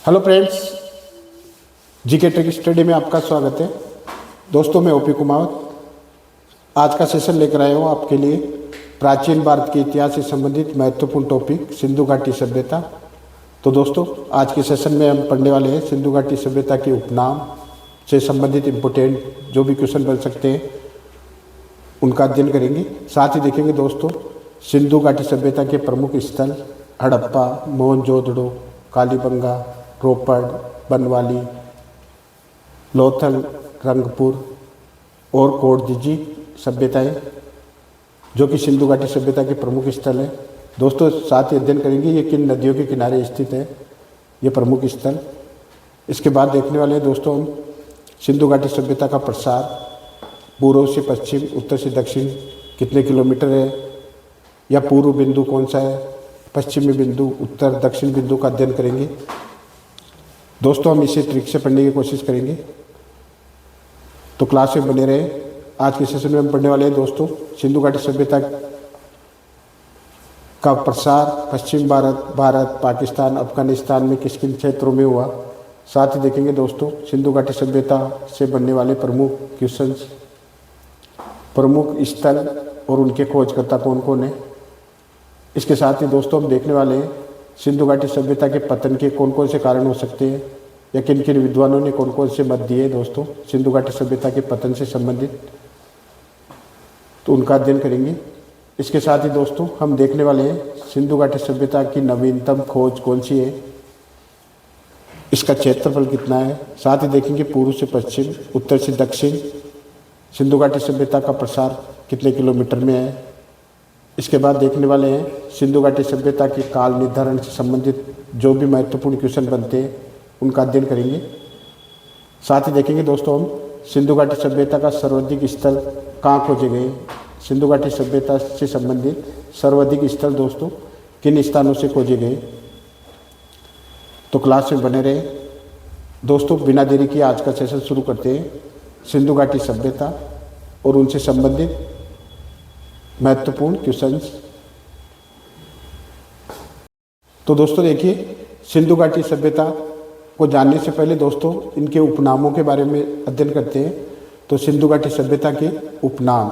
Hello friends, GK trick study में आपका स्वागत है। दोस्तों, मैं ओपी कुमावत आज का सेशन लेकर आया हूँ आपके लिए। प्राचीन भारत के इतिहास से संबंधित महत्वपूर्ण टॉपिक सिंधु घाटी सभ्यता। तो दोस्तों, आज के सेशन में हम पढ़ने वाले हैं सिंधु घाटी सभ्यता के उपनाम से संबंधित इम्पोर्टेंट जो भी क्वेश्चन बन सकते हैं उनका अध्ययन करेंगे। साथ ही देखेंगे दोस्तों सिंधु घाटी सभ्यता के प्रमुख स्थल हड़प्पा, मोहनजोदड़ो, कालीबंगा, रोपड़, बनवाली, लोथल, रंगपुर और कोटदीजी सभ्यताएं जो कि सिंधु घाटी सभ्यता के प्रमुख स्थल है। दोस्तों, साथ ही अध्ययन करेंगे ये किन नदियों के किनारे स्थित है ये प्रमुख स्थल। इसके बाद देखने वाले हैं दोस्तों हम सिंधु घाटी सभ्यता का प्रसार पूर्व से पश्चिम, उत्तर से दक्षिण कितने किलोमीटर है, या पूर्व बिंदु कौन सा है, पश्चिमी बिंदु, उत्तर दक्षिण बिंदु का अध्ययन करेंगे। दोस्तों, हम इसे ट्रिक से पढ़ने की कोशिश करेंगे, तो क्लास में बने रहे। आज के सेशन में हम पढ़ने वाले हैं दोस्तों सिंधु घाटी सभ्यता का प्रसार पश्चिम भारत, पाकिस्तान, अफगानिस्तान में किस किन क्षेत्रों में हुआ। साथ ही देखेंगे दोस्तों सिंधु घाटी सभ्यता से बनने वाले प्रमुख क्वेश्चंस, प्रमुख स्थल और उनके खोजकर्ता कौन कौन है। इसके साथ ही दोस्तों हम देखने वाले हैं सिंधु घाटी सभ्यता के पतन के कौन कौन से कारण हो सकते हैं, या किन किन विद्वानों ने कौन कौन से मत दिए दोस्तों सिंधु घाटी सभ्यता के पतन से संबंधित, तो उनका अध्ययन करेंगे। इसके साथ ही दोस्तों हम देखने वाले हैं सिंधु घाटी सभ्यता की नवीनतम खोज कौन सी है, इसका क्षेत्रफल कितना है। साथ ही देखेंगे पूर्व से पश्चिम, उत्तर से दक्षिण सिंधु घाटी सभ्यता का प्रसार कितने किलोमीटर में है। इसके बाद देखने वाले हैं सिंधु घाटी सभ्यता के काल निर्धारण से संबंधित जो भी महत्वपूर्ण क्वेश्चन बनते हैं उनका अध्ययन करेंगे। साथ ही देखेंगे दोस्तों हम सिंधु घाटी सभ्यता का सर्वाधिक स्थल कहाँ खोजे गए, सिंधु घाटी सभ्यता से संबंधित सर्वाधिक स्थल दोस्तों किन स्थानों से खोजे गए। तो क्लास में बने रहे। दोस्तों, बिना देरी किए आज का सेशन शुरू करते हैं। सिंधु घाटी सभ्यता और उनसे संबंधित महत्वपूर्ण क्वेश्चंस। तो दोस्तों देखिए, सिंधु घाटी सभ्यता को जानने से पहले दोस्तों इनके उपनामों के बारे में अध्ययन करते हैं। तो सिंधु घाटी सभ्यता के उपनाम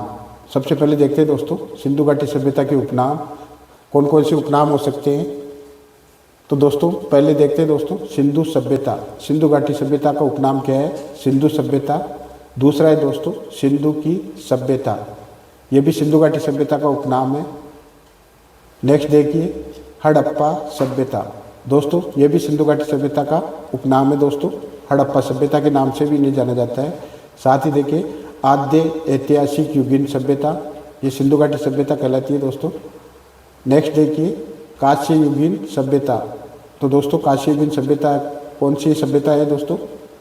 सबसे पहले देखते हैं दोस्तों सिंधु घाटी सभ्यता के उपनाम कौन कौन से उपनाम हो सकते हैं। तो दोस्तों पहले देखते हैं दोस्तों सिंधु सभ्यता। सिंधु घाटी सभ्यता का उपनाम क्या है, सिंधु सभ्यता। दूसरा है दोस्तों सिंधु की सभ्यता, ये भी सिंधु घाटी सभ्यता का उपनाम है। नेक्स्ट देखिए हड़प्पा सभ्यता। दोस्तों ये भी सिंधु घाटी सभ्यता का उपनाम है दोस्तों, हड़प्पा सभ्यता के नाम से भी इन्हें जाना जाता है। साथ ही देखिए आद्य ऐतिहासिक युगीन सभ्यता, ये सिंधु घाटी सभ्यता कहलाती है दोस्तों। नेक्स्ट देखिए कांस्य युगीन सभ्यता। तो दोस्तों कांस्य युगीन सभ्यता कौन सी सभ्यता है दोस्तों,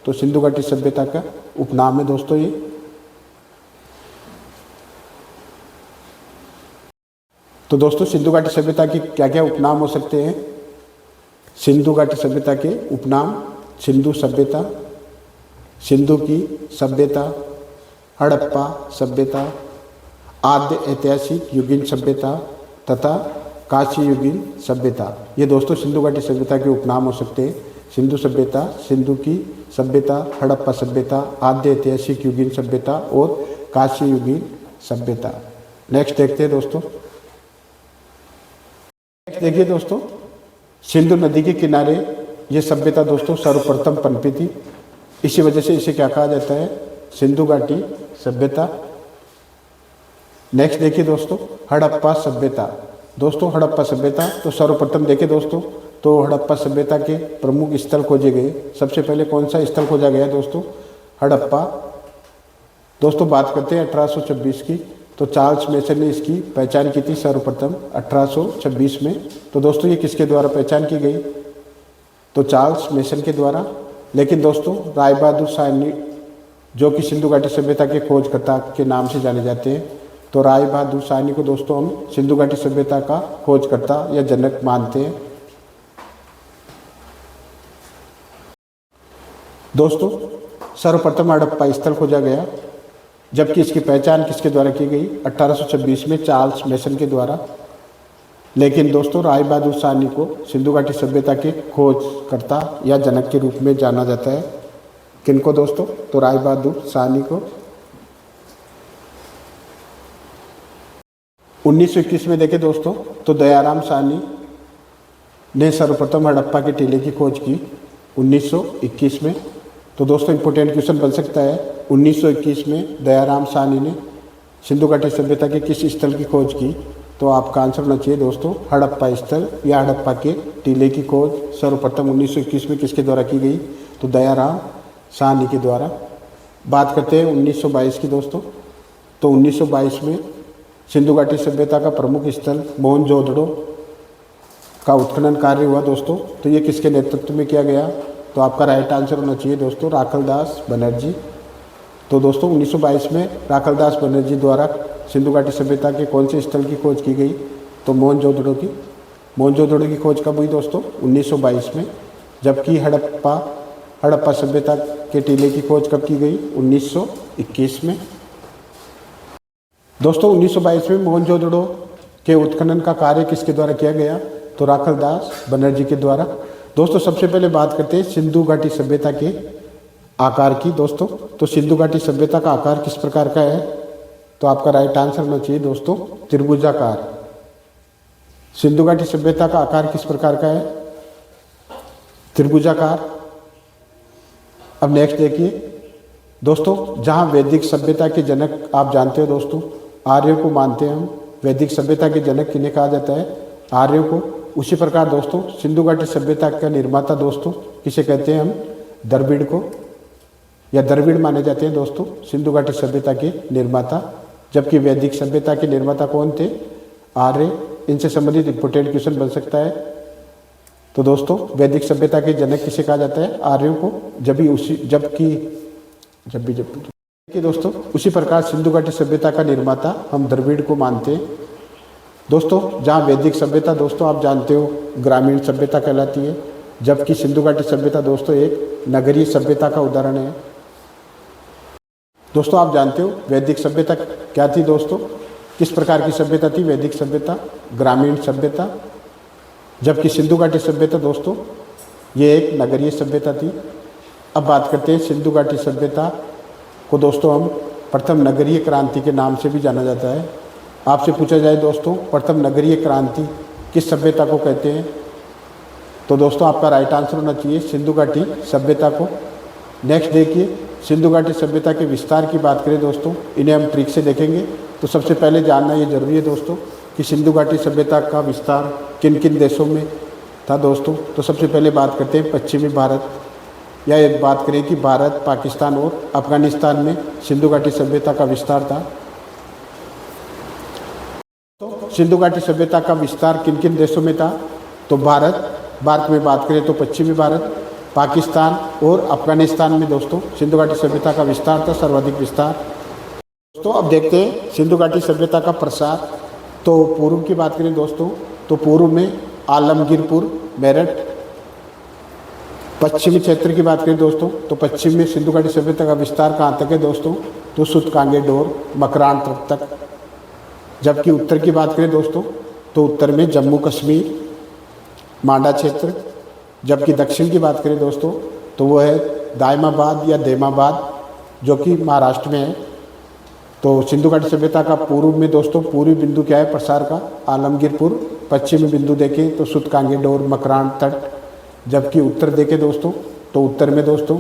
तो सिंधु घाटी सभ्यता का उपनाम है दोस्तों ये। तो दोस्तों सिंधु घाटी सभ्यता के क्या क्या उपनाम हो सकते हैं। सिंधु घाटी सभ्यता के उपनाम सिंधु सभ्यता, सिंधु की सभ्यता, हड़प्पा सभ्यता, आद्य ऐतिहासिक युगीन सभ्यता तथा कांस्य युगीन सभ्यता। ये दोस्तों सिंधु घाटी सभ्यता के उपनाम हो सकते हैं। सिंधु सभ्यता, सिंधु की सभ्यता, हड़प्पा सभ्यता, आद्य ऐतिहासिक युगीन सभ्यता और कांस्य युगीन सभ्यता। नेक्स्ट देखते हैं दोस्तों। देखिए दोस्तों सिंधु नदी के किनारे ये सभ्यता दोस्तों सर्वप्रथम पनपी थी, इसी वजह से इसे क्या कहा जाता है, सिंधु घाटी सभ्यता। नेक्स्ट देखिए दोस्तों हड़प्पा सभ्यता। दोस्तों हड़प्पा सभ्यता तो सर्वप्रथम देखे दोस्तों तो हड़प्पा सभ्यता के प्रमुख स्थल खोजे गए। सबसे पहले कौन सा स्थल खोजा गया दोस्तों, हड़प्पा। दोस्तों बात करते हैं 1826 की, तो चार्ल्स मेसन ने इसकी पहचान की थी सर्वप्रथम 1826 में। तो दोस्तों ये किसके द्वारा पहचान की गई, तो चार्ल्स मेसन के द्वारा। लेकिन दोस्तों राय बहादुर साहनी जो कि सिंधु घाटी सभ्यता के खोजकर्ता के नाम से जाने जाते हैं, तो राय बहादुर साहनी को दोस्तों हम सिंधु घाटी सभ्यता का खोजकर्ता या जनक मानते हैं। दोस्तों सर्वप्रथम हड़प्पा स्थल खोजा गया, जबकि इसकी पहचान किसके द्वारा की गई, 1826 में चार्ल्स मेसन के द्वारा। लेकिन दोस्तों राय बहादुर साहनी को सिंधु घाटी सभ्यता के खोजकर्ता या जनक के रूप में जाना जाता है। किनको दोस्तों? तो राय बहादुर साहनी को। 1921 में देखें दोस्तों तो दयाराम साहनी ने सर्वप्रथम हड़प्पा के टीले की खोज की 1921 में। तो दोस्तों इंपॉर्टेंट क्वेश्चन बन सकता है 1921 में दयाराम साहनी ने सिंधु घाटी सभ्यता के किस स्थल की खोज की? तो आपका आंसर होना चाहिए दोस्तों हड़प्पा स्थल या हड़प्पा के टीले की खोज सर्वप्रथम 1921 में किसके द्वारा की गई? तो दयाराम साहनी के द्वारा। बात करते हैं 1922 की दोस्तों। तो 1922 में सिंधु घाटी सभ्यता का प्रमुख स्थल मोहनजोदड़ो का उत्खनन कार्य हुआ दोस्तों। तो ये किसके नेतृत्व में किया गया? तो आपका राइट आंसर होना चाहिए दोस्तों राखलदास बनर्जी। तो दोस्तों 1922 में राखलदास बनर्जी द्वारा सिंधु घाटी सभ्यता के कौन से स्थल की खोज की गई? तो मोहनजोदड़ो की। मोहनजोदड़ो की खोज कब हुई दोस्तों? 1922 में। जबकि हड़प्पा सभ्यता के टीले की खोज कब की गई? 1921 में। दोस्तों 1922 में मोहनजोदड़ो के उत्खनन का कार्य किसके द्वारा किया गया? तो राखलदास बनर्जी के द्वारा। दोस्तों सबसे पहले बात करते हैं सिंधु घाटी सभ्यता के आकार की दोस्तों। तो सिंधु घाटी सभ्यता का आकार किस प्रकार का है? तो आपका राइट आंसर होना चाहिए दोस्तों त्रिभुजाकार। सिंधु घाटी सभ्यता का आकार किस प्रकार का है? त्रिभुजाकार। अब नेक्स्ट देखिए दोस्तों, जहाँ वैदिक सभ्यता के जनक आप जानते हो दोस्तों आर्यों को मानते हैं हम। वैदिक सभ्यता के जनक किन्हें कहा जाता है? आर्यों को। उसी प्रकार दोस्तों सिंधु घाटी सभ्यता का निर्माता दोस्तों किसे कहते हैं हम? द्रविड़ को, या द्रविड़ माने जाते हैं दोस्तों सिंधु घाटी सभ्यता के निर्माता। जबकि वैदिक सभ्यता के निर्माता कौन थे? आर्य। इनसे संबंधित इंपोर्टेंट क्वेश्चन बन सकता है। तो दोस्तों वैदिक सभ्यता के जनक किसे कहा जाता है? आर्यों को। जबकि दोस्तों उसी प्रकार सिंधु घाटी सभ्यता का निर्माता हम द्रविड़ को मानते हैं दोस्तों। जहाँ वैदिक सभ्यता दोस्तों आप जानते हो ग्रामीण सभ्यता कहलाती है, जबकि सिंधु घाटी सभ्यता दोस्तों एक नगरीय सभ्यता का उदाहरण है। दोस्तों आप जानते हो वैदिक सभ्यता क्या थी दोस्तों? किस प्रकार की सभ्यता थी वैदिक सभ्यता? ग्रामीण सभ्यता। जबकि सिंधु घाटी सभ्यता दोस्तों ये एक नगरीय सभ्यता थी। अब बात करते हैं सिंधु घाटी सभ्यता को दोस्तों हम प्रथम नगरीय क्रांति के नाम से भी जाना जाता है। आपसे पूछा जाए दोस्तों प्रथम नगरीय क्रांति किस सभ्यता को कहते हैं? तो दोस्तों आपका राइट आंसर होना चाहिए सिंधु घाटी सभ्यता को। नेक्स्ट देखिए सिंधु घाटी सभ्यता के विस्तार की बात करें दोस्तों, इन्हें हम ट्रिक से देखेंगे। तो सबसे पहले जानना ये जरूरी है दोस्तों कि सिंधु घाटी सभ्यता का विस्तार किन किन देशों में था दोस्तों। तो सबसे पहले बात करते हैं पश्चिमी भारत, या एक बात करें कि भारत, पाकिस्तान और अफगानिस्तान में सिंधु घाटी सभ्यता का विस्तार था। तो सिंधु घाटी सभ्यता का विस्तार किन किन देशों में था? तो भारत में बात करें तो पश्चिमी भारत, पाकिस्तान और अफगानिस्तान में दोस्तों सिंधु घाटी सभ्यता का विस्तार था, सर्वाधिक विस्तार। दोस्तों अब देखते हैं सिंधु घाटी सभ्यता का प्रसार। तो पूर्व की बात करें दोस्तों तो पूर्व में आलमगीरपुर, मेरठ। पश्चिमी क्षेत्र की बात करें दोस्तों तो पश्चिम में सिंधु घाटी सभ्यता का विस्तार कहाँ तक है दोस्तों? तो सूतकांगे डोर, मकरान तक। जबकि उत्तर की बात करें दोस्तों तो उत्तर में जम्मू कश्मीर, मांडा क्षेत्र। जबकि दक्षिण की बात करें दोस्तों तो वो है दायमाबाद या देमाबाद जो कि महाराष्ट्र में है। तो सिंधु घाटी सभ्यता का पूर्व में दोस्तों पूर्वी बिंदु क्या है प्रसार का? आलमगीरपुर। पश्चिमी बिंदु देखें तो सूतकांगे डोर, मकरान तट। जबकि उत्तर देखें दोस्तों तो उत्तर में दोस्तों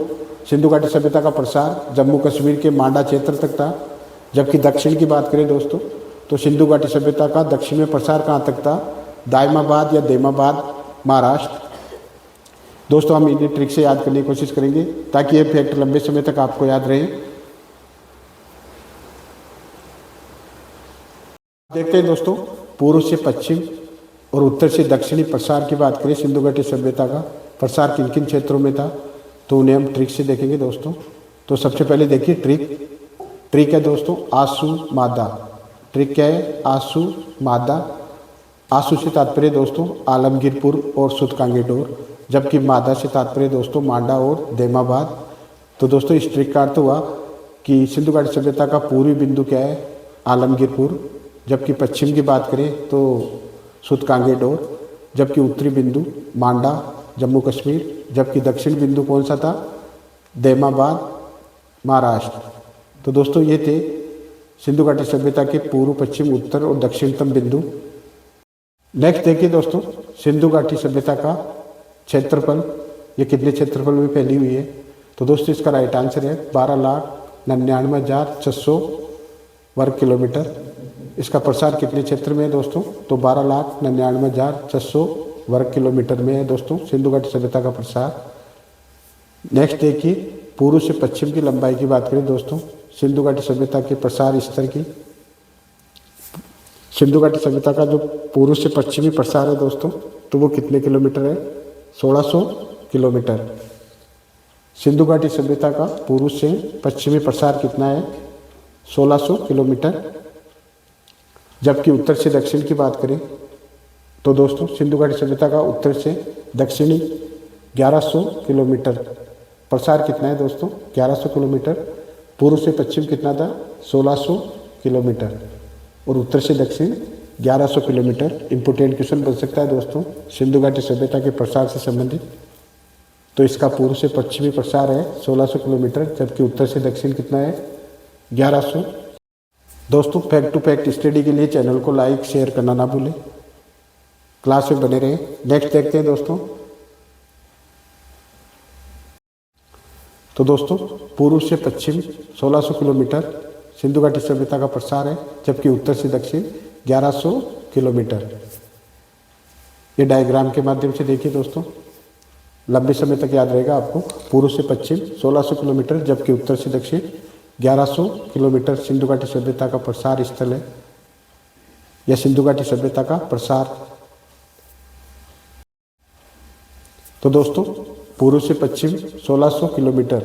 सिंधु घाटी सभ्यता का प्रसार जम्मू कश्मीर के मांडा क्षेत्र तक था। जबकि दक्षिण की बात करें दोस्तों तो सिंधु घाटी सभ्यता का दक्षिण में प्रसार कहाँ तक था? दायमाबाद या देमाबाद, महाराष्ट्र। दोस्तों हम इन्हें ट्रिक से याद करने की कोशिश करेंगे ताकि ये फैक्ट लंबे समय तक आपको याद रहे। देखते हैं दोस्तों पूर्व से पश्चिम और उत्तर से दक्षिणी प्रसार की बात करें सिंधु घाटी सभ्यता का प्रसार किन किन क्षेत्रों में था, तो उन्हें हम ट्रिक से देखेंगे दोस्तों। तो सबसे पहले देखिए ट्रिक है दोस्तों आसू मादा। ट्रिक क्या है? आसू मादा। आसू से तात्पर्य दोस्तों आलमगीरपुर और सूतकांगे डोर, जबकि मादा से तात्पर्य दोस्तों मांडा और देमाबाद। तो दोस्तों इस ट्रिक का अर्थ हुआ कि सिंधु घाटी सभ्यता का पूर्वी बिंदु क्या है? आलमगीरपुर। जबकि पश्चिम की बात करें तो सुतकांगेडोर, जबकि उत्तरी बिंदु मांडा जम्मू कश्मीर, जबकि दक्षिण बिंदु कौन सा था, दैमाबाद महाराष्ट्र। तो दोस्तों ये थे सिंधु घाटी सभ्यता के पूर्व, पश्चिम, उत्तर और दक्षिणतम बिंदु। नेक्स्ट देखिए दोस्तों, सिंधु घाटी सभ्यता का क्षेत्रफल, ये कितने क्षेत्रफल में फैली हुई है। तो दोस्तों इसका राइट आंसर है 12,99,600 वर्ग किलोमीटर। इसका प्रसार कितने क्षेत्र में है दोस्तों, तो 12,99,600 वर्ग किलोमीटर में है दोस्तों सिंधु घाटी सभ्यता का प्रसार। नेक्स्ट देखिए, पूर्व से पश्चिम की लंबाई की बात करें दोस्तों सिंधु घाटी सभ्यता के प्रसार स्तर की। सिंधु घाटी सभ्यता का जो पूर्व से पश्चिमी प्रसार है दोस्तों, तो वो कितने किलोमीटर है, 1600 किलोमीटर। सिंधु घाटी सभ्यता का पूर्व से पश्चिमी प्रसार कितना है, 1600 किलोमीटर। जबकि उत्तर से दक्षिण की बात करें तो दोस्तों सिंधु घाटी सभ्यता का उत्तर से दक्षिणी 1100 किलोमीटर प्रसार कितना है दोस्तों, 1100 किलोमीटर। पूर्व से पश्चिम कितना था, 1600 किलोमीटर, और उत्तर से दक्षिण 1100 किलोमीटर। इम्पोर्टेंट क्वेश्चन बन सकता है दोस्तों सिंधु घाटी सभ्यता के प्रसार से संबंधित। तो इसका पूर्व से पश्चिमी प्रसार है 1600 किलोमीटर, जबकि उत्तर से दक्षिण कितना है, 1100। दोस्तों फैक्ट टू फैक्ट स्टडी के लिए चैनल को लाइक शेयर करना ना भूलें, क्लास में बने रहें। नेक्स्ट देखते हैं दोस्तों। तो दोस्तों पूर्व से पश्चिम 1600 किलोमीटर सिंधु घाटी सभ्यता का प्रसार है, जबकि उत्तर से दक्षिण 1100 किलोमीटर। ये डायग्राम के माध्यम से देखिए दोस्तों, लंबे समय तक याद रहेगा आपको। पूर्व से पश्चिम 1600 किलोमीटर, जबकि उत्तर से दक्षिण 1100 किलोमीटर सिंधु घाटी सभ्यता का प्रसार स्थल है, या सिंधु घाटी सभ्यता का प्रसार। तो दोस्तों पूर्व से पश्चिम 1600 किलोमीटर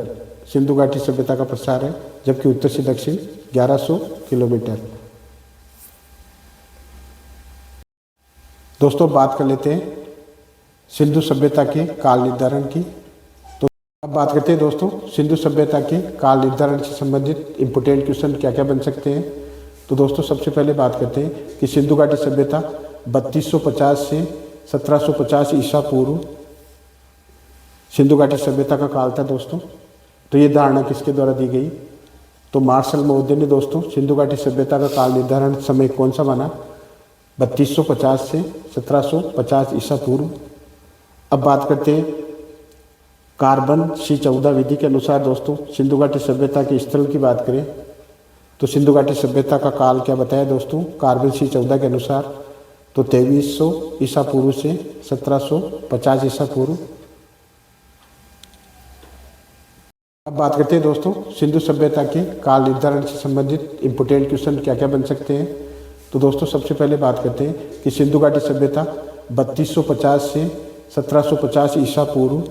सिंधु घाटी सभ्यता का प्रसार है, जबकि उत्तर से दक्षिण 1100 किलोमीटर। दोस्तों बात कर लेते हैं सिंधु सभ्यता के काल निर्धारण की। तो अब बात करते हैं दोस्तों सिंधु सभ्यता के काल निर्धारण से संबंधित इंपोर्टेंट क्वेश्चन क्या क्या बन सकते हैं। तो दोस्तों सबसे पहले बात करते हैं कि सिंधु घाटी सभ्यता 3250 से 1750 ईसा पूर्व सिंधु घाटी सभ्यता का काल था दोस्तों। तो ये धारणा किसके द्वारा दी गई, तो मार्शल महोदय ने दोस्तों सिंधु घाटी सभ्यता का काल निर्धारण समय कौन सा माना, 3250 से 1750 ईसा पूर्व। अब बात करते हैं कार्बन C14 विधि के अनुसार दोस्तों सिंधु घाटी सभ्यता के स्थल की बात करें तो सिंधु घाटी सभ्यता का काल क्या बताया दोस्तों, कार्बन C14 के अनुसार तो 2300 ईसा पूर्व से 1750 ईसा पूर्व। अब बात करते हैं दोस्तों सिंधु सभ्यता के काल निर्धारण से संबंधित इंपोर्टेंट क्वेश्चन क्या क्या बन सकते हैं। तो दोस्तों सबसे पहले बात करते हैं कि सिंधु घाटी सभ्यता 3250 से 1750 ईसा पूर्व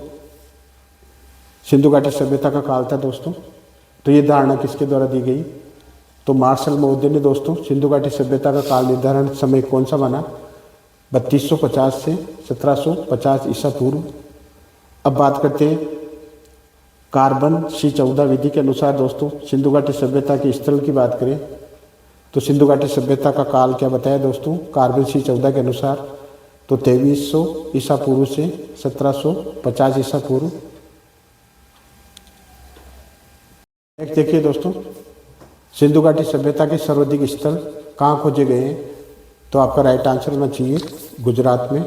सिंधु घाटी सभ्यता का काल था दोस्तों। तो ये धारणा किसके द्वारा दी गई, तो मार्शल महोदय ने दोस्तों सिंधु घाटी सभ्यता का काल निर्धारण समय कौन सा माना, 3250 से 1750 ईसा पूर्व। अब बात करते हैं कार्बन C14 विधि के अनुसार दोस्तों सिंधु घाटी सभ्यता के स्थल की बात करें तो सिंधु घाटी सभ्यता का काल क्या बताया दोस्तों, कार्बन C14 के अनुसार तो 2300 ईसा पूर्व से 1750 ईसा पूर्व। नेक्स्ट देखिए दोस्तों सिंधु घाटी सभ्यता के सर्वाधिक स्थल कहाँ खोजे गए हैं, तो आपका राइट आंसर होना चाहिए गुजरात में।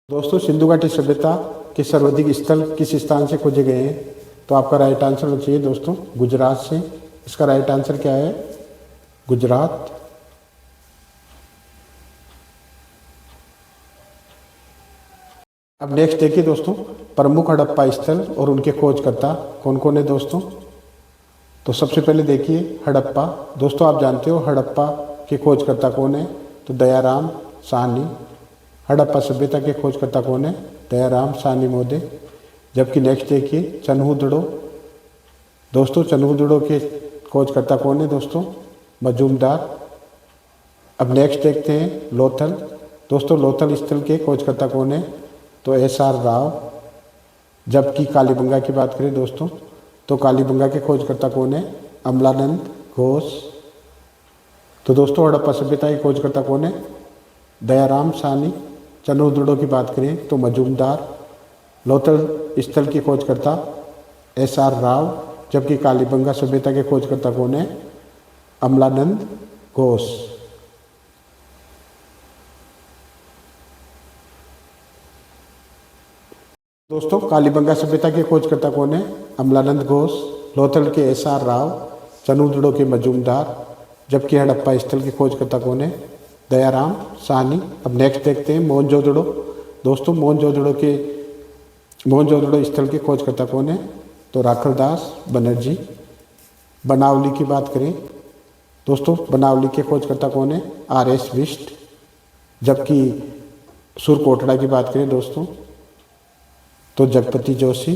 दोस्तों सिंधु घाटी सभ्यता के सर्वाधिक स्थल किस स्थान से खोजे गए हैं, तो आपका राइट आंसर होना चाहिए दोस्तों गुजरात से। इसका राइट आंसर क्या है, गुजरात। अब नेक्स्ट देखिए दोस्तों प्रमुख हड़प्पा स्थल और उनके खोजकर्ता कौन कौन है दोस्तों। तो सबसे पहले देखिए हड़प्पा। दोस्तों आप जानते हो हड़प्पा के खोजकर्ता कौन है, तो दयाराम साहनी। हड़प्पा सभ्यता के खोजकर्ता कौन है, दयाराम साहनी महोदय। जबकि नेक्स्ट देखिए चन्हुदड़ो। दोस्तों चन्हुदड़ो के खोजकर्ता कौन है दोस्तों, मजूमदार। अब नेक्स्ट देखते हैं लोथल। दोस्तों लोथल स्थल के खोजकर्ता कौन है, तो SR राव। जबकि कालीबंगा की बात करें दोस्तों तो कालीबंगा के खोजकर्ता कौन है, अमलानंद घोष। तो दोस्तों हड़प्पा सभ्यता की खोजकर्ता कौन है? दयाराम साहनी। चंद्रद्रोणों की बात करें तो मजूमदार। लोथल स्थल की खोजकर्ता SR राव। जबकि कालीबंगा सभ्यता के खोजकर्ता कौन है? अमलानंद घोष। दोस्तों कालीबंगा सभ्यता के खोजकर्ता कौन है? अमलानंद घोष। लोथल के SR राव। चंद्रद्रोणों के मजूमदार। जबकि हड़प्पा स्थल की खोजकर्ता कौन है? दयाराम साहनी। अब नेक्स्ट देखते हैं मोहनजोदड़ो। दोस्तों मोहनजोदड़ो स्थल के खोजकर्ता कौन है? तो राखलदास बनर्जी। बनावली की बात करें दोस्तों, बनावली के खोजकर्ता कौन है? RS बिष्ट। जबकि सुरकोटड़ा की बात करें दोस्तों तो जगपति जोशी।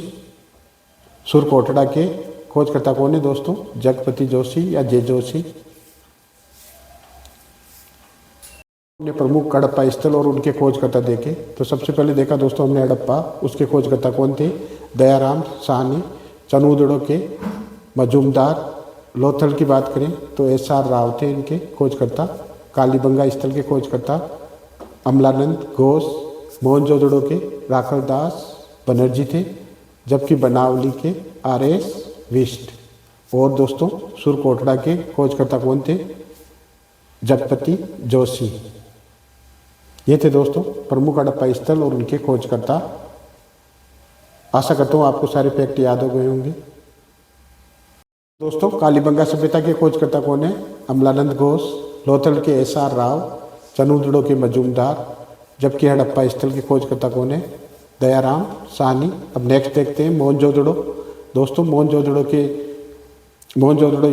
सुरकोटड़ा के खोजकर्ता कौन है दोस्तों? जगपति जोशी या जे जोशी। हमने प्रमुख हड़प्पा स्थल और उनके खोजकर्ता देखे। तो सबसे पहले देखा दोस्तों हमने हड़प्पा, उसके खोजकर्ता कौन थे? दयाराम साहनी। चंद्रद्रोणों के मजूमदार। लोथल की बात करें तो SR राव थे इनके खोजकर्ता। कालीबंगा स्थल के खोजकर्ता अमलानंद घोष। मोहनजोदड़ो के राखलदास बनर्जी थे। जबकि बनावली के RS बिष्ट। और दोस्तों सुरकोटड़ा के खोजकर्ता कौन थे? जगपति जोशी। ये थे दोस्तों प्रमुख हड़प्पा स्थल और उनके खोजकर्ता। आशा करता हूँ आपको सारे फैक्ट याद हो गए होंगे। दोस्तों कालीबंगा सभ्यता के खोजकर्ता कौन है? अमलानंद घोष। लोथल के SR राव। चंद्रद्रोणों के मजूमदार। जबकि हड़प्पा स्थल के खोजकर्ता कौन है? दयाराम साहनी। अब नेक्स्ट देखते हैं मोहनजोदड़ो। दोस्तों मोहनजोदड़ो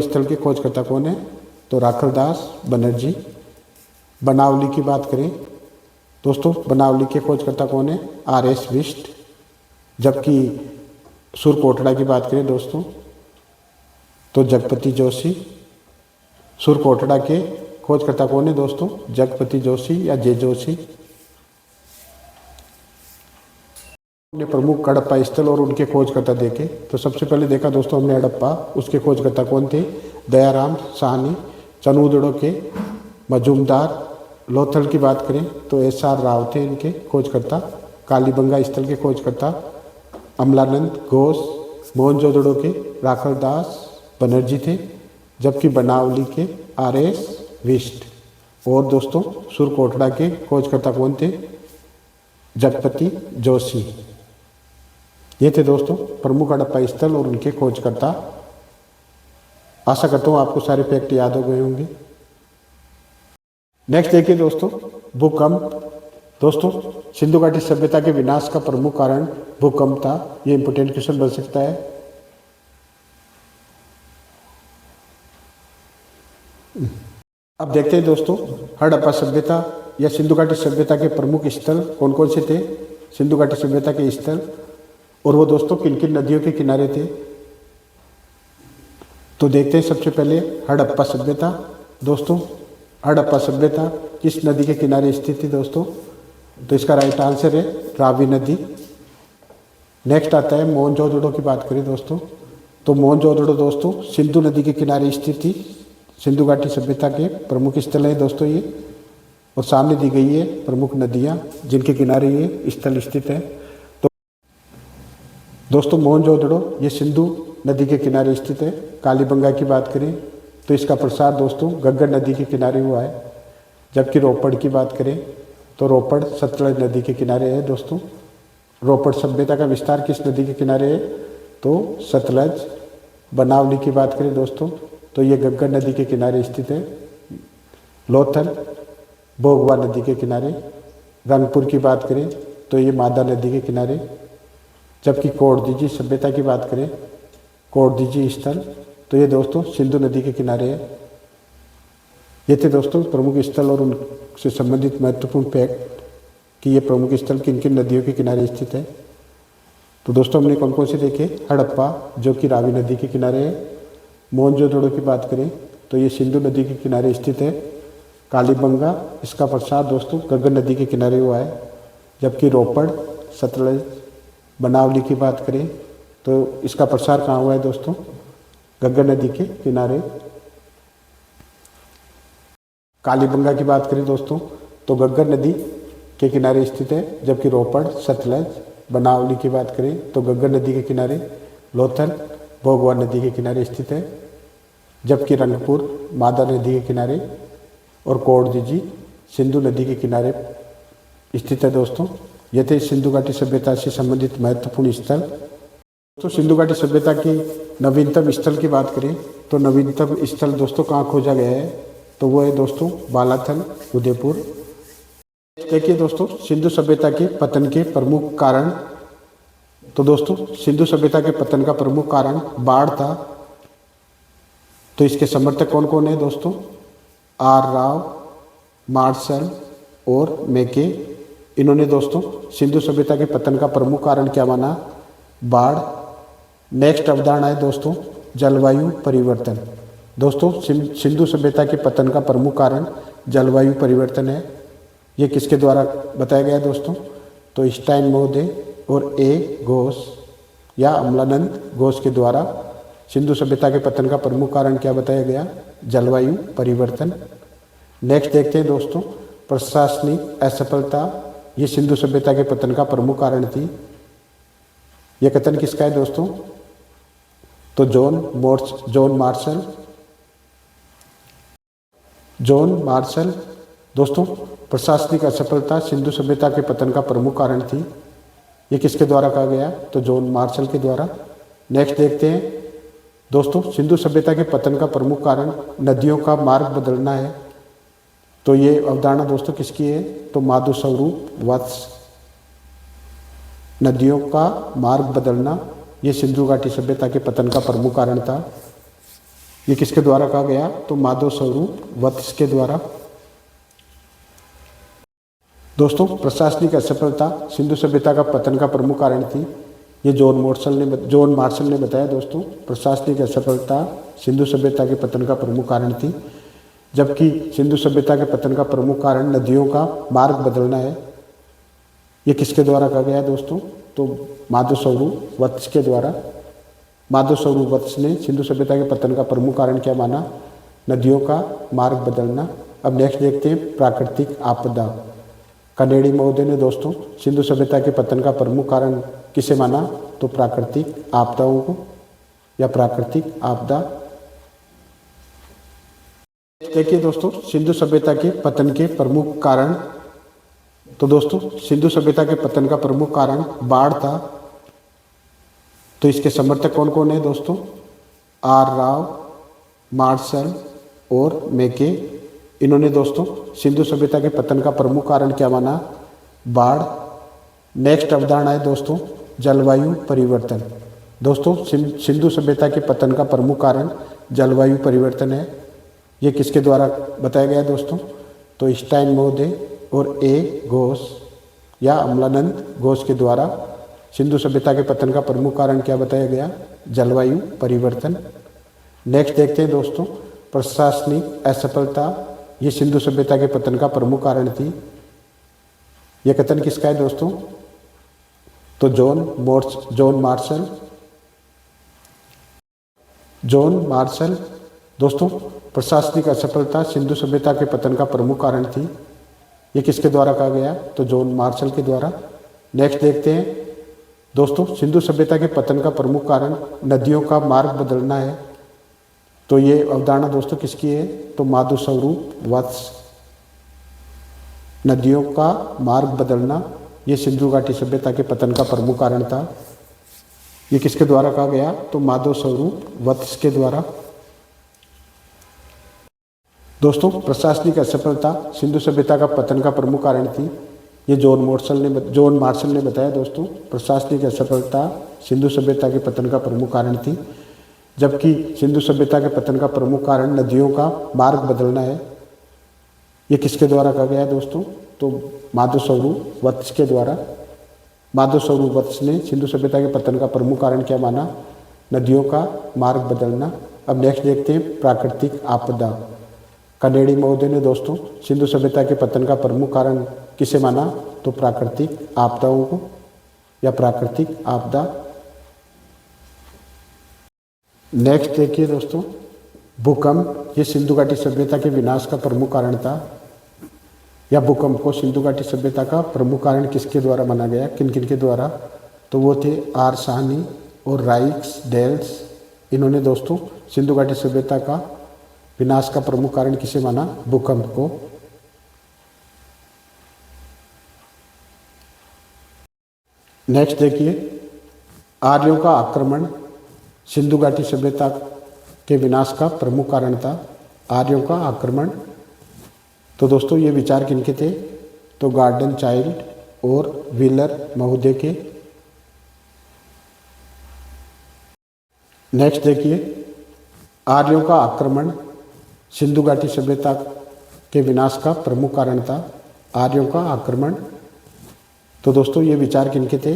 स्थल के खोजकर्ता कौन है? तो राखलदास बनर्जी। बनावली की बात करें दोस्तों, बनावली के खोजकर्ता कौन है? RS बिष्ट। जबकि सुरकोटड़ा की बात करें दोस्तों तो जगपति जोशी। सुरकोटड़ा के खोजकर्ता कौन है दोस्तों? जगपति जोशी या जे जोशी। हमने प्रमुख हड़प्पा स्थल और उनके खोजकर्ता देखे। तो सबसे पहले देखा दोस्तों हमने हड़प्पा, उसके खोजकर्ता कौन थे? दयाराम साहनी। चंद्रद्रोणों के मजूमदार। लोथल की बात करें तो SR राव थे इनके खोजकर्ता। कालीबंगा स्थल के खोजकर्ता अमलानंद घोष। मोहनजोदड़ो के राखलदास बनर्जी थे। जबकि बनावली के RS बिष्ट। और दोस्तों सुरकोटड़ा के खोजकर्ता कौन थे? जगपति जोशी। ये थे दोस्तों प्रमुख हड़प्पा स्थल और उनके खोजकर्ता। आशा करता हूँ आपको सारे फैक्ट याद हो गए होंगे। नेक्स्ट देखिए दोस्तों भूकंप। दोस्तों सिंधु घाटी सभ्यता के विनाश का प्रमुख कारण भूकंप था। ये इंपोर्टेंट क्वेश्चन बन सकता है। अब देखते हैं दोस्तों हड़प्पा सभ्यता या सिंधु घाटी सभ्यता के प्रमुख स्थल कौन कौन से थे। सिंधु घाटी सभ्यता के स्थल और वो दोस्तों किन किन नदियों के किनारे थे। तो देखते हैं सबसे पहले हड़प्पा सभ्यता। दोस्तों हड़प्पा सभ्यता किस नदी के किनारे स्थित थी दोस्तों? तो इसका राइट आंसर है रावी नदी। नेक्स्ट आता है मोहनजोदड़ो की बात करें दोस्तों, तो मोहनजोदड़ो दोस्तों सिंधु नदी के किनारे स्थित थी। सिंधु घाटी सभ्यता के प्रमुख स्थल है दोस्तों ये। और सामने दी गई है प्रमुख नदियाँ जिनके किनारे ये स्थल स्थित है। तो दोस्तों मोहनजोदड़ो ये सिंधु नदी के किनारे स्थित है। कालीबंगा की बात करें तो इसका प्रसार दोस्तों घग्गर नदी के किनारे हुआ है। जबकि रोपड़ की बात करें तो रोपड़ सतलज नदी के किनारे है दोस्तों। रोपड़ सभ्यता का विस्तार किस नदी के किनारे है? तो सतलज। बनावली की बात करें दोस्तों तो ये घग्गर नदी के किनारे स्थित है। लोथल भोगवा नदी के किनारे। रंगपुर की बात करें तो ये मादा नदी के किनारे। जबकि कोटदीजी सभ्यता की बात करें, कोटदीजी स्थल, तो ये दोस्तों सिंधु नदी के किनारे है। ये थे दोस्तों प्रमुख स्थल और उनसे संबंधित महत्वपूर्ण फैक्ट कि ये प्रमुख स्थल किन किन नदियों के किनारे स्थित है। तो दोस्तों हमने कौन कौन से देखे? हड़प्पा जो कि रावी नदी के किनारे है। मोहनजोदड़ो की बात करें तो ये सिंधु नदी के किनारे स्थित है। कालीबंगा इसका प्रसार दोस्तों घग्गर नदी के किनारे हुआ है। जबकि रोपड़ सतलज बनावली की बात करें तो इसका प्रसार कहाँ हुआ है दोस्तों? घग्गर नदी के किनारे। कालीबंगा की बात करें दोस्तों तो घग्गर नदी के किनारे स्थित है, जबकि रोपड़, सतलज, बनावली की बात करें तो घग्गर नदी के किनारे, लोथल भोगवा नदी के किनारे स्थित है, जबकि रंगपुर मादा नदी के किनारे और कोटदीजी सिंधु नदी के किनारे स्थित है दोस्तों। ये थे सिंधु घाटी सभ्यता से संबंधित महत्वपूर्ण स्थल। तो सिंधु घाटी सभ्यता की नवीनतम स्थल की बात करें तो नवीनतम स्थल दोस्तों कहाँ खोजा गया है, तो वो है दोस्तों बालाथल, उदयपुर। देखिए दोस्तों सिंधु सभ्यता के पतन के प्रमुख कारण, तो दोस्तों सिंधु सभ्यता के पतन का प्रमुख कारण बाढ़ था। तो इसके समर्थक कौन कौन है दोस्तों, आर राव, मार्शल और मेके। इन्होंने दोस्तों सिंधु सभ्यता के पतन का प्रमुख कारण क्या माना, बाढ़। नेक्स्ट अवधारणा है दोस्तों जलवायु परिवर्तन। दोस्तों सिंधु सभ्यता के पतन का प्रमुख कारण जलवायु परिवर्तन है। ये किसके द्वारा बताया गया है दोस्तों, तो स्टाइन महोदय और ए घोष या अमलानंद घोष के द्वारा सिंधु सभ्यता के पतन का प्रमुख कारण क्या बताया गया, जलवायु परिवर्तन। नेक्स्ट देखते हैं दोस्तों प्रशासनिक असफलता। ये सिंधु सभ्यता के पतन का प्रमुख कारण थी। यह कथन किसका है दोस्तों, तो जॉन मार्शल। दोस्तों प्रशासनिक असफलता सिंधु सभ्यता के पतन का प्रमुख कारण थी। ये किसके द्वारा कहा गया, तो जॉन मार्शल के द्वारा। नेक्स्ट देखते हैं दोस्तों सिंधु सभ्यता के पतन का प्रमुख कारण नदियों का मार्ग बदलना है। तो ये अवधारणा दोस्तों किसकी है, तो माधव स्वरूप वत्स। नदियों का मार्ग बदलना ये सिंधु घाटी सभ्यता के पतन का प्रमुख कारण था। ये किसके द्वारा कहा गया, तो माधव स्वरूप वत्स के द्वारा। दोस्तों प्रशासनिक असफलता सिंधु सभ्यता का पतन का प्रमुख कारण थी। ये जॉन मार्शल ने बताया दोस्तों प्रशासनिक असफलता सिंधु सभ्यता के पतन का प्रमुख कारण थी, जबकि सिंधु सभ्यता के पतन का प्रमुख कारण नदियों का मार्ग बदलना है। ये किसके द्वारा कहा गया है दोस्तों, तो माधव स्वरूप वत्स के द्वारा। माधव स्वरूप वत्स ने सिंधु सभ्यता के पतन का प्रमुख कारण क्या माना, नदियों का मार्ग बदलना। अब नेक्स्ट देखते हैं प्राकृतिक आपदा। कनेडी महोदय ने दोस्तों सिंधु सभ्यता के पतन का प्रमुख कारण किसे माना, तो प्राकृतिक आपदाओं को या प्राकृतिक आपदा। देखिए दोस्तों सिंधु सभ्यता के पतन के प्रमुख कारण, तो दोस्तों सिंधु सभ्यता के पतन का प्रमुख कारण बाढ़ था। तो इसके समर्थक कौन कौन है दोस्तों, आर राव, मार्शल और मेके। इन्होंने दोस्तों सिंधु सभ्यता के पतन का प्रमुख कारण क्या माना, बाढ़। नेक्स्ट अवधारणा है दोस्तों जलवायु परिवर्तन। दोस्तों सिंधु सभ्यता के पतन का प्रमुख कारण जलवायु परिवर्तन है। ये किसके द्वारा बताया गया दोस्तों, तो स्टाइन महोदय और ए घोष या अमलानंद घोष के द्वारा सिंधु सभ्यता के पतन का प्रमुख कारण क्या बताया गया, जलवायु परिवर्तन। नेक्स्ट देखते हैं दोस्तों प्रशासनिक असफलता। ये सिंधु सभ्यता के पतन का प्रमुख कारण थी। यह कथन किसका है दोस्तों, तो जॉन मार्शल। दोस्तों प्रशासनिक असफलता सिंधु सभ्यता के पतन का प्रमुख कारण थी। ये किसके द्वारा कहा गया, तो जॉन मार्शल के द्वारा। नेक्स्ट देखते हैं दोस्तों सिंधु सभ्यता के पतन का प्रमुख कारण नदियों का मार्ग बदलना है। तो ये अवधारणा दोस्तों किसकी है, तो माधव स्वरूप वत्स। नदियों का मार्ग बदलना ये सिंधु घाटी सभ्यता के पतन का प्रमुख कारण था। ये किसके द्वारा कहा गया, तो माधव स्वरूप वत्स के द्वारा। दोस्तों प्रशासनिक असफलता सिंधु सभ्यता का पतन का प्रमुख कारण थी। ये जॉन मार्शल ने बताया दोस्तों प्रशासनिक असफलता सिंधु सभ्यता के पतन का प्रमुख कारण थी, जबकि सिंधु सभ्यता के पतन का प्रमुख कारण नदियों का मार्ग बदलना है। ये किसके द्वारा कहा गया है दोस्तों, तो माधव स्वरूप वत्स के द्वारा। माधव स्वरूप वत्स ने सिंधु सभ्यता के पतन का प्रमुख कारण क्या माना, नदियों का मार्ग बदलना। अब नेक्स्ट देखते हैं प्राकृतिक आपदा। कनेडी महोदय ने दोस्तों सिंधु सभ्यता के पतन का प्रमुख कारण किसे माना, तो प्राकृतिक आपदाओं को या प्राकृतिक आपदा। नेक्स्ट देखिए दोस्तों भूकंप ये सिंधु घाटी सभ्यता के विनाश का प्रमुख कारण था, या भूकंप को सिंधु घाटी सभ्यता का प्रमुख कारण किसके द्वारा माना गया, किन किन के द्वारा? तो वो थे आर साहनी और राइक्स डेल्स। इन्होंने दोस्तों सिंधु घाटी सभ्यता का विनाश का प्रमुख कारण किसे माना? भूकंप को। नेक्स्ट देखिए, आर्यों का आक्रमण सिंधु घाटी सभ्यता के विनाश का प्रमुख कारण था। आर्यों का आक्रमण, तो दोस्तों ये विचार किनके थे? तो गार्डन चाइल्ड और व्हीलर महोदय के। नेक्स्ट देखिए, आर्यों का आक्रमण सिंधु घाटी सभ्यता के विनाश का प्रमुख कारण था। आर्यों का आक्रमण, तो दोस्तों ये विचार किनके थे?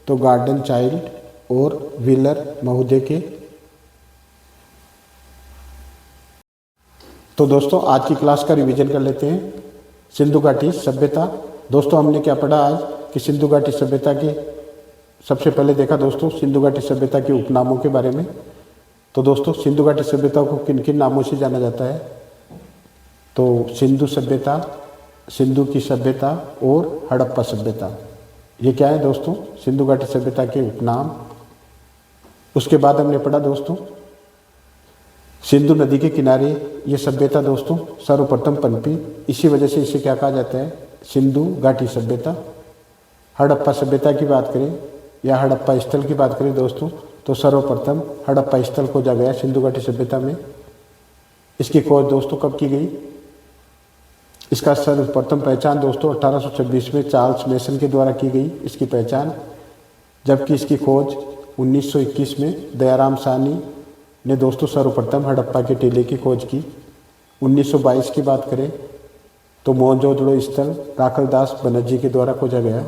तो गार्डन चाइल्ड और व्हीलर महोदय के। तो दोस्तों आज की क्लास का रिवीजन कर लेते हैं। सिंधु घाटी सभ्यता, दोस्तों हमने क्या पढ़ा आज कि सिंधु घाटी सभ्यता के सबसे पहले देखा दोस्तों सिंधु घाटी सभ्यता के उपनामों के बारे में। तो दोस्तों सिंधु घाटी सभ्यता को किन किन नामों से जाना जाता है? तो सिंधु सभ्यता, सिंधु की सभ्यता और हड़प्पा सभ्यता। ये क्या है दोस्तों? सिंधु घाटी सभ्यता के उपनाम। उसके बाद हमने पढ़ा दोस्तों सिंधु नदी के किनारे ये सभ्यता दोस्तों सर्वप्रथम पनपी, इसी वजह से इसे क्या कहा जाता है? सिंधु घाटी सभ्यता। हड़प्पा सभ्यता की बात करें या हड़प्पा स्थल की बात करें दोस्तों, तो सर्वप्रथम हड़प्पा स्थल खोजा गया सिंधु घाटी सभ्यता में। इसकी खोज दोस्तों कब की गई? इसका सर्वप्रथम पहचान दोस्तों 1826 में चार्ल्स मेसन के द्वारा की गई इसकी पहचान, जबकि इसकी खोज 1921 में दयाराम साहनी ने दोस्तों सर्वप्रथम हड़प्पा के टीले की खोज की। 1922 की बात करें तो मोहनजोदड़ो स्थल राखलदास बनर्जी के द्वारा खोजा गया।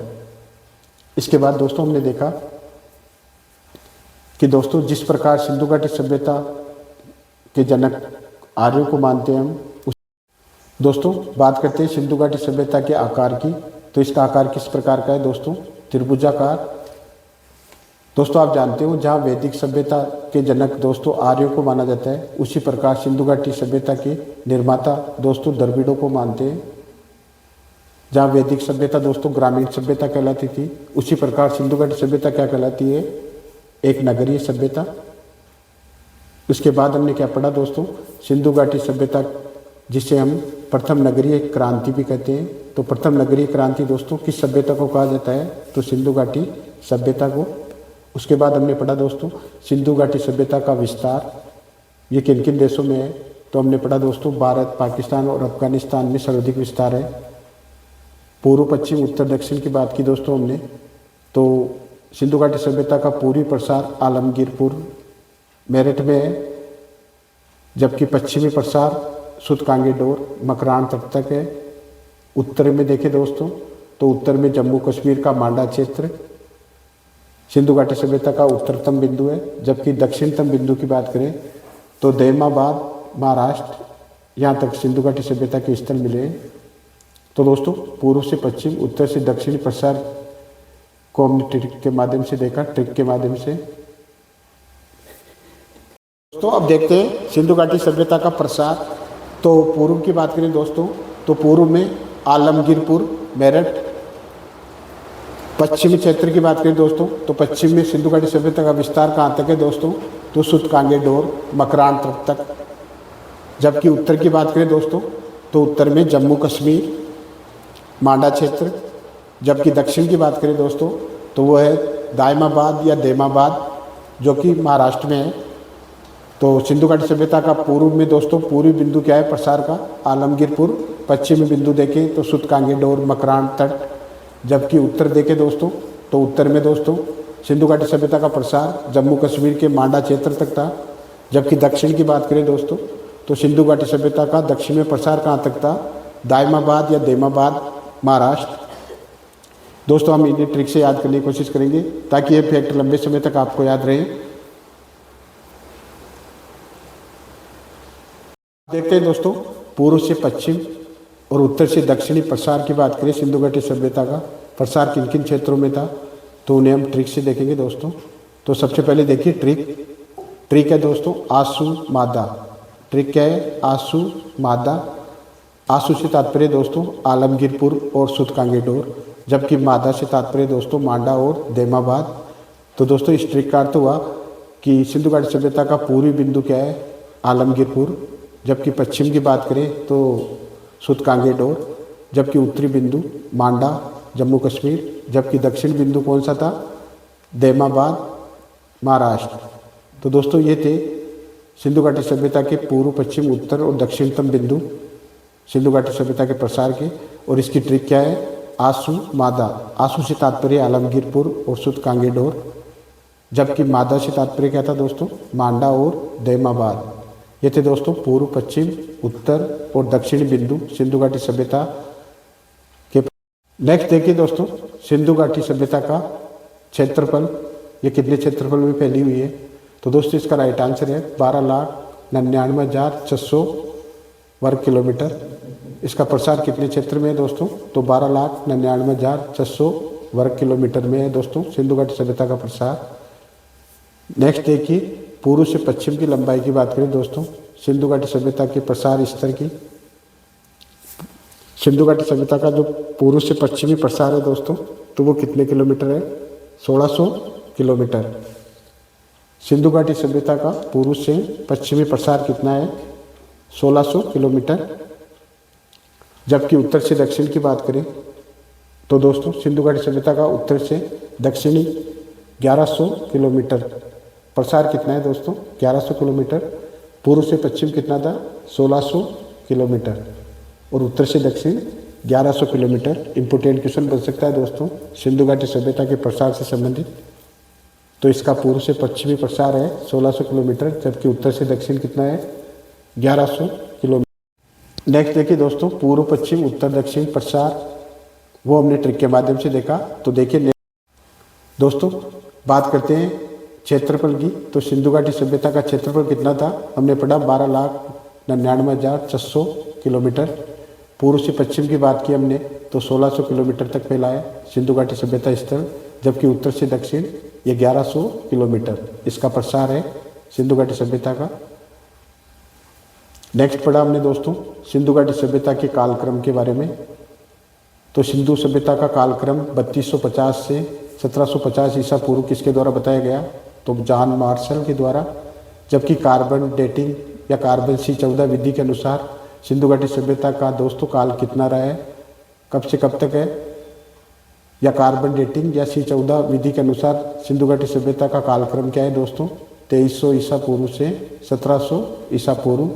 इसके बाद दोस्तों हमने देखा कि दोस्तों जिस प्रकार सिंधु घाटी सभ्यता के जनक आर्यों को मानते हैं हम, दोस्तों बात करते हैं सिंधु घाटी सभ्यता के आकार की। तो इसका आकार किस प्रकार का है दोस्तों? त्रिभुजाकार। दोस्तों आप जानते हो जहाँ वैदिक सभ्यता के जनक दोस्तों आर्यों को माना जाता है, उसी प्रकार सिंधु घाटी सभ्यता के निर्माता दोस्तों द्रविड़ों को मानते हैं। जहाँ वैदिक सभ्यता दोस्तों ग्रामीण सभ्यता कहलाती थी, उसी प्रकार सिंधु घाटी सभ्यता क्या कहलाती है? एक नगरीय सभ्यता। उसके बाद हमने क्या पढ़ा दोस्तों? सिंधु घाटी सभ्यता जिसे हम प्रथम नगरीय क्रांति भी कहते हैं। तो प्रथम नगरीय क्रांति दोस्तों किस सभ्यता को कहा जाता है? तो सिंधु घाटी सभ्यता को। उसके बाद हमने पढ़ा दोस्तों सिंधु घाटी सभ्यता का विस्तार, ये किन किन देशों में है? तो हमने पढ़ा दोस्तों भारत, पाकिस्तान और अफगानिस्तान में सर्वाधिक विस्तार है। पूर्व, पश्चिम, उत्तर, दक्षिण की बात की दोस्तों हमने, तो सिंधु घाटी सभ्यता का पूर्वी प्रसार आलमगीरपुर मेरठ में है, जबकि पश्चिमी प्रसार सुतकांगेडोर मकरान तक है। उत्तर में देखें दोस्तों तो उत्तर में जम्मू कश्मीर का मांडा क्षेत्र सिंधु घाटी सभ्यता का उत्तरतम बिंदु है, जबकि दक्षिणतम बिंदु की बात करें तो दैमाबाद महाराष्ट्र, यहाँ तक सिंधु घाटी सभ्यता के स्थल मिले हैं। तो दोस्तों पूर्व से पश्चिम, उत्तर से दक्षिणी प्रसार को हमने ट्रिक के माध्यम से देखा, ट्रिक के माध्यम से। दोस्तों अब देखते हैं सिंधु घाटी सभ्यता का प्रसार। तो पूर्व की बात करें दोस्तों तो पूर्व में आलमगीरपुर मेरठ। पश्चिमी क्षेत्र की बात करें दोस्तों तो पश्चिम में सिंधु घाटी सभ्यता का विस्तार कहाँ तक है दोस्तों? तो सुतकांगेडोर मकरान तक। जबकि उत्तर की बात करें दोस्तों तो उत्तर में जम्मू कश्मीर मांडा क्षेत्र। जबकि दक्षिण की बात करें दोस्तों तो वो है दायमाबाद या देमाबाद, जो कि महाराष्ट्र में है। तो सिंधु घाटी सभ्यता का पूर्व में दोस्तों पूर्वी बिंदु क्या है प्रसार का? आलमगीरपुर। पश्चिमी बिंदु देखें तो सुतकांगेडोर मकरान तट। जबकि उत्तर देखें दोस्तों तो उत्तर में दोस्तों सिंधु घाटी सभ्यता का प्रसार जम्मू कश्मीर के मांडा क्षेत्र तक था। जबकि दक्षिण की बात करें दोस्तों तो सिंधु घाटी सभ्यता का दक्षिण में प्रसार कहाँ तक था? दायमाबाद या देमाबाद महाराष्ट्र। दोस्तों हम इन्हें ट्रिक से याद करने की कोशिश करेंगे ताकि ये फैक्ट लंबे समय तक आपको याद रहे। देखते हैं दोस्तों पूर्व से पश्चिम और उत्तर से दक्षिणी प्रसार की बात करें, सिंधु घाटी सभ्यता का प्रसार किन किन क्षेत्रों में था, तो उन्हें हम ट्रिक से देखेंगे दोस्तों। तो सबसे पहले देखिए ट्रिक है दोस्तों आसू मादा। ट्रिक क्या है, आसू मादा, आसू से तात्पर्य दोस्तों आलमगीरपुर और सुतकांगेडोर, जबकि मादा से तात्पर्य दोस्तों मांडा और देमाबाद। तो दोस्तों इस ट्रिक का अर्थ हुआ कि सिंधु घाटी सभ्यता का पूर्वी बिंदु क्या है, आलमगीरपुर, जबकि पश्चिम की बात करें तो सुतकांगेडोर, जबकि उत्तरी बिंदु मांडा जम्मू कश्मीर, जबकि दक्षिण बिंदु कौन सा था, देमाबाद महाराष्ट्र। तो दोस्तों ये थे सिंधु घाटी सभ्यता के पूर्व, पश्चिम, उत्तर और दक्षिणतम बिंदु सिंधु घाटी सभ्यता के प्रसार के। और इसकी ट्रिक क्या है, आसू मादा, आसू से तात्पर्य आलमगीरपुर और सुतकांगेडोर, जबकि मादा से तात्पर्य क्या था दोस्तों, मांडा और देमाबाद। ये थे दोस्तों पूर्व, पश्चिम, उत्तर और दक्षिण बिंदु सिंधु घाटी सभ्यता के। नेक्स्ट देखिए दोस्तों सिंधु घाटी सभ्यता का क्षेत्रफल, ये कितने क्षेत्रफल में फैली हुई है। तो दोस्तों इसका राइट आंसर है 12,99,600 वर्ग किलोमीटर। इसका प्रसार कितने क्षेत्र में है दोस्तों, तो 12,99,600 वर्ग किलोमीटर में है दोस्तों सिंधु घाटी सभ्यता का प्रसार। नेक्स्ट देखिए पूर्व से पश्चिम की लंबाई की बात करें दोस्तों सिंधु घाटी सभ्यता के प्रसार स्तर की। सिंधु घाटी सभ्यता का जो पूर्व से पश्चिमी प्रसार है दोस्तों, तो वो कितने किलोमीटर है, 1600 किलोमीटर। सिंधु घाटी सभ्यता का पूर्व से पश्चिमी प्रसार कितना है, 1600 किलोमीटर। जबकि उत्तर से दक्षिण की बात करें तो दोस्तों सिंधु घाटी सभ्यता का उत्तर से दक्षिणी 1100 किलोमीटर प्रसार कितना है दोस्तों, 1100 किलोमीटर। पूर्व से पश्चिम कितना था, 1600 किलोमीटर और उत्तर से दक्षिण 1100 किलोमीटर। इम्पोर्टेंट क्वेश्चन बन सकता है दोस्तों सिंधु घाटी सभ्यता के प्रसार से संबंधित। तो इसका पूर्व से पश्चिमी प्रसार है 1600 किलोमीटर, जबकि उत्तर से दक्षिण कितना है, 1100 किलोमीटर। नेक्स्ट देखिए दोस्तों पूर्व, पश्चिम, उत्तर, दक्षिण प्रसार, वो हमने ट्रिक के माध्यम से देखा। तो देखिए दोस्तों बात करते हैं क्षेत्रफल की। तो सिंधु घाटी सभ्यता का क्षेत्रफल कितना था, हमने पढ़ा 12,99,600 किलोमीटर। पूर्व से पश्चिम की बात की हमने तो 1600 किलोमीटर तक फैला है सिंधु घाटी सभ्यता स्थल, जबकि उत्तर से दक्षिण ये 1100 किलोमीटर इसका प्रसार है सिंधु घाटी सभ्यता का। नेक्स्ट पढ़ा हमने दोस्तों सिंधु घाटी सभ्यता के कालक्रम के बारे में। तो सिंधु सभ्यता का कालक्रम 3250 से 1750 ईसा पूर्व किसके द्वारा बताया गया, तो जॉन मार्शल के द्वारा। जबकि कार्बन डेटिंग या कार्बन C14 विधि के अनुसार सिंधु घाटी सभ्यता का दोस्तों काल कितना रहा है, कब से कब तक है, या कार्बन डेटिंग या C14 विधि के अनुसार सिंधु घाटी सभ्यता का कालक्रम क्या है दोस्तों, 2300 ईसा पूर्व से 1700 ईसा पूर्व।